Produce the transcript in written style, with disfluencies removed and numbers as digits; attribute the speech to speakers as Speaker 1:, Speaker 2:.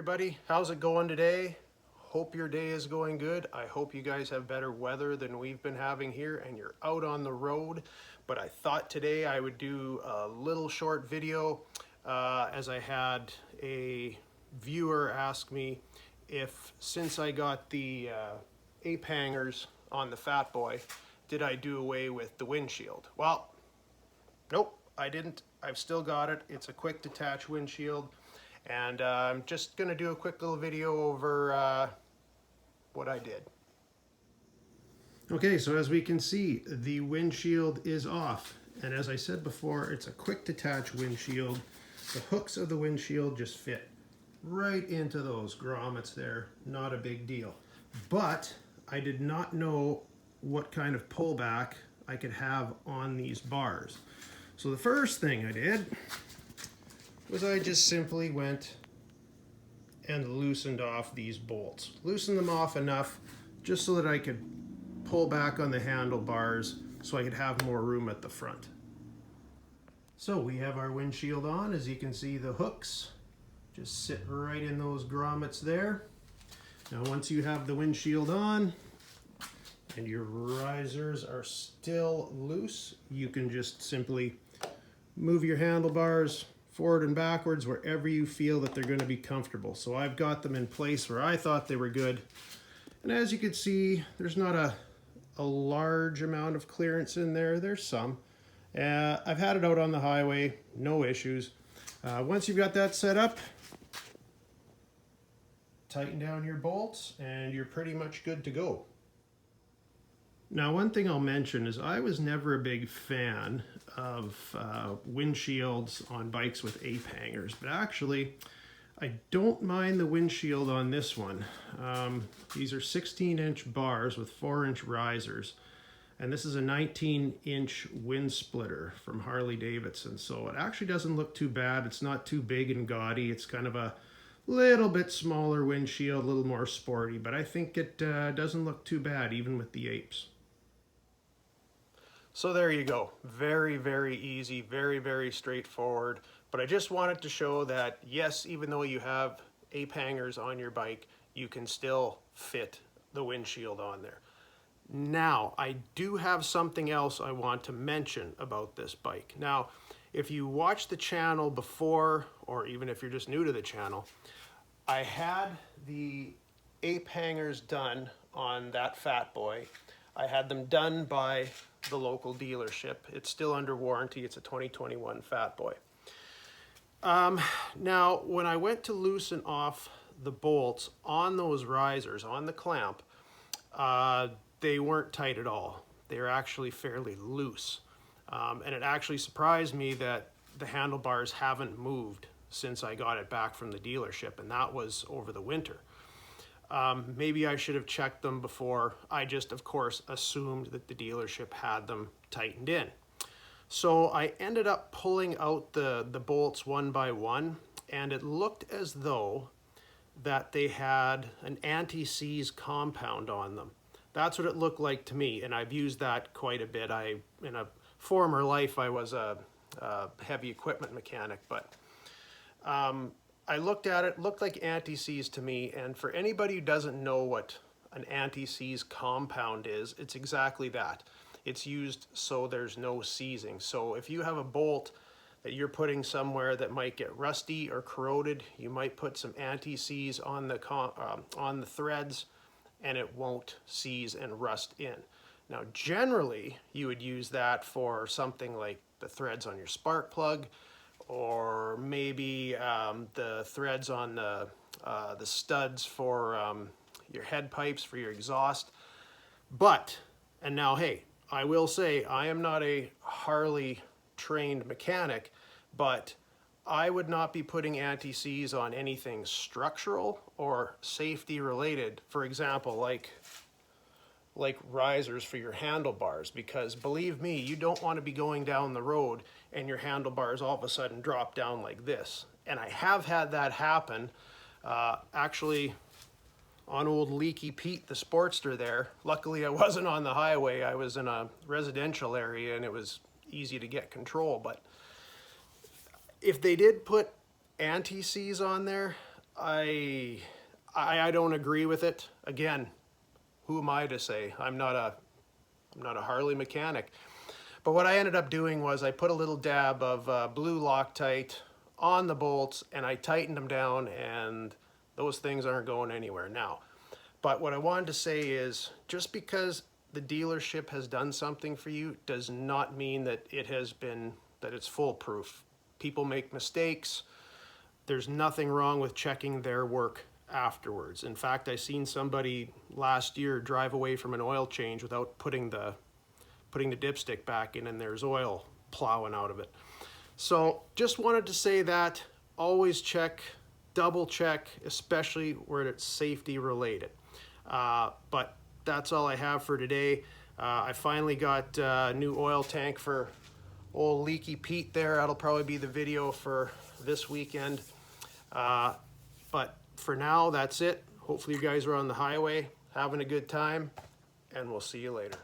Speaker 1: everybody, how's it going today? Hope your day is going good. I hope you guys have better weather than we've been having here and you're out on the road. But I thought today I would do a little short video as I had a viewer ask me if since I got the Ape Hangers on the Fatboy, did I do away with the windshield? Well, nope, I didn't. I've still got it. It's a quick detach windshield. And I'm just gonna do a quick little video over what I did. Okay, so as we can see, the windshield is off. And as I said before, it's a quick detach windshield. The hooks of the windshield just fit right into those grommets there. Not a big deal. But I did not know what kind of pullback I could have on these bars. So the first thing I did was I just simply went and loosened off these bolts. Loosened them off enough just so that I could pull back on the handlebars so I could have more room at the front. So we have our windshield on. As you can see, the hooks just sit right in those grommets there. Now once you have the windshield on and your risers are still loose, you can just simply move your handlebars forward and backwards wherever you feel that they're going to be comfortable. So I've got them in place where I thought they were good. And as you can see, there's not a large amount of clearance in there. There's some. I've had it out on the highway, no issues. Once you've got that set up, tighten down your bolts and you're pretty much good to go. Now, one thing I'll mention is I was never a big fan of windshields on bikes with Ape Hangers, but actually I don't mind the windshield on this one. These are 16-inch bars with 4-inch risers, and this is a 19-inch wind splitter from Harley Davidson, so it actually doesn't look too bad. It's not too big and gaudy. It's kind of a little bit smaller windshield, a little more sporty, but I think it doesn't look too bad even with the Apes. So there you go. Very, very easy, very, very straightforward. But I just wanted to show that, yes, even though you have Ape Hangers on your bike, you can still fit the windshield on there. Now, I do have something else I want to mention about this bike. Now, if you watch the channel before, or even if you're just new to the channel, I had the Ape Hangers done on that Fatboy. I had them done by the local dealership. It's still under warranty. It's a 2021 Fatboy. Now, when I went to loosen off the bolts on those risers, on the clamp, they weren't tight at all. They were actually fairly loose. And it actually surprised me that the handlebars haven't moved since I got it back from the dealership, and that was over the winter. Maybe I should have checked them before. I just, of course, assumed that the dealership had them tightened in. So I ended up pulling out the bolts one by one, and it looked as though that they had an anti-seize compound on them. That's what it looked like to me, and I've used that quite a bit. In a former life, I was a heavy equipment mechanic, but I looked at it, looked like anti-seize to me, and for anybody who doesn't know what an anti-seize compound is, it's exactly that. It's used so there's no seizing. So if you have a bolt that you're putting somewhere that might get rusty or corroded, you might put some anti-seize on the threads, and it won't seize and rust in. Now, generally, you would use that for something like the threads on your spark plug, or maybe the threads on the studs for your head pipes for your exhaust. But, and now, hey, I will say I am not a Harley trained mechanic, but I would not be putting anti-seize on anything structural or safety related. For example, like risers for your handlebars, because believe me, you don't want to be going down the road and your handlebars all of a sudden drop down like this. And I have had that happen. Actually, on old Leaky Pete, the Sportster there. Luckily, I wasn't on the highway. I was in a residential area and it was easy to get control. But if they did put anti-seize on there, I don't agree with it. Again, who am I to say? I'm not a Harley mechanic. But what I ended up doing was I put a little dab of blue Loctite on the bolts and I tightened them down, and those things aren't going anywhere now. But what I wanted to say is, just because the dealership has done something for you does not mean that it's foolproof. People make mistakes. There's nothing wrong with checking their work afterwards. In fact, I seen somebody last year drive away from an oil change without putting the dipstick back in, and there's oil plowing out of it. So just wanted to say that always check, double check, especially where it's safety related. But that's all I have for today. I finally got a new oil tank for old Leaky Pete there. That'll probably be the video for this weekend. But for now, that's it. Hopefully you guys are on the highway having a good time, and we'll see you later.